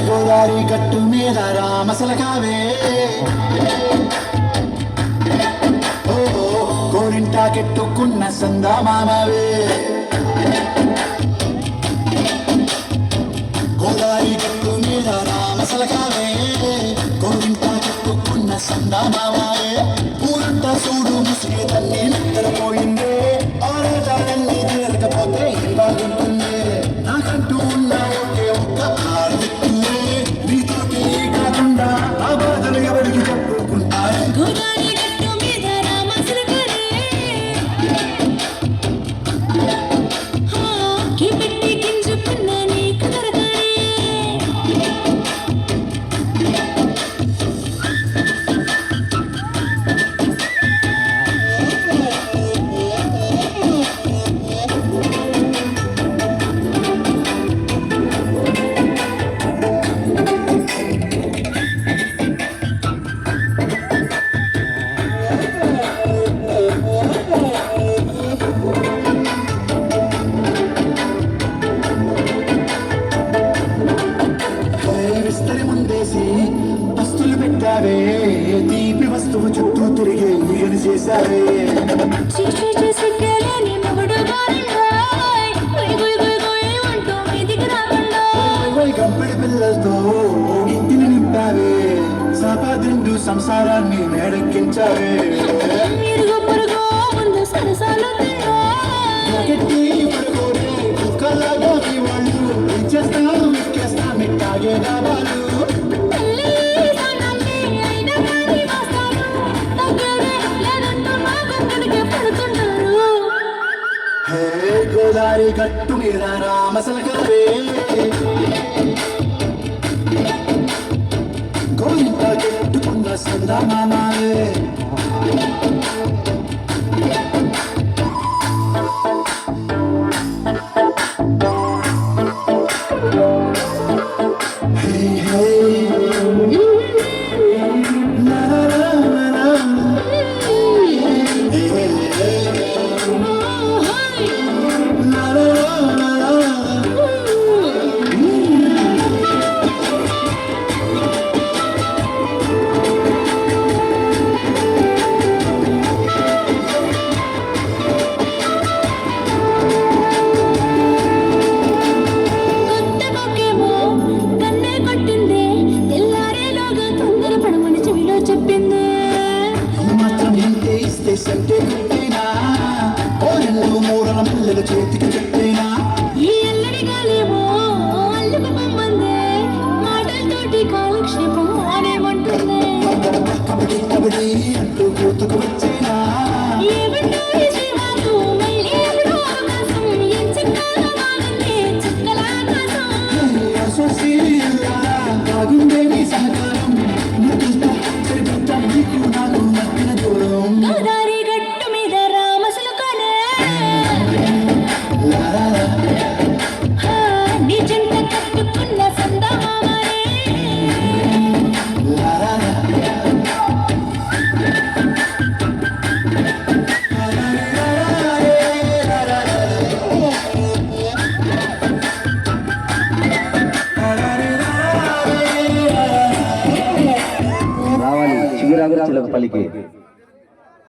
గోదారి గట్టు మీద రామసలకావే కోరింటా కెట్టుకున్న సందా మామవే గోదారి గట్టు మీద రామసలకావే కోరింటా కెట్టుకున్న సందా మామవే ఊరంతా చూడు ముసిగే తల్లి నిద్రపోయిందే ఆరాటాలన్నీ తీరకపోతే బాగుంటుంది నాకంటూ ఉన్న ఒకే ఒక్క ఆర్దిక్కుందే నీతోటి కాకుండా ఆ బాధలు ఎవరికి చెప్పుకుంటారు పస్తులు పెట్టావే తీపి వస్తువు చుట్టూ తిరిగే ఊయలు చేశావే గంపెడి పిల్లలతో ఇంటిని నింపావే సంపాదిండు సంసారాన్ని మేడెక్కించావే వాళ్ళు చేస్తాను ఎక్కేస్తా మిట్టాగే రావాలు గోదారి గట్టు మీద రామసలకవే గోరింట కెట్టుకున్న సందా మామవే అంటే గుట్టైనా ఓ రెండు మూడల పిల్లల చేతికి చెట్టైనా ఈ అల్లడి గాలేమో అల్లుకు పొమ్మందే మాటలతోటి కాలక్షేపం అనేమంటుందే కబడ్డీ కబడ్డీ అంటూ కూతుకు వచ్చేనా ఏమంటూ ఈ జీవాకు మళ్ళీ ఎప్పుడో అవకాశం ఏం చిక్కాలో బాగుంది చిక్కల ఆకాశం బాగుండే నీ సహకారం సరిపోతా నీకు నాకు నచ్చిన దూరం గోదారి గట్టు మీద రామసలకనే నీ జంట కట్టుకున్న సందామామనే రావాలి చిగురాగు చిలక పలికి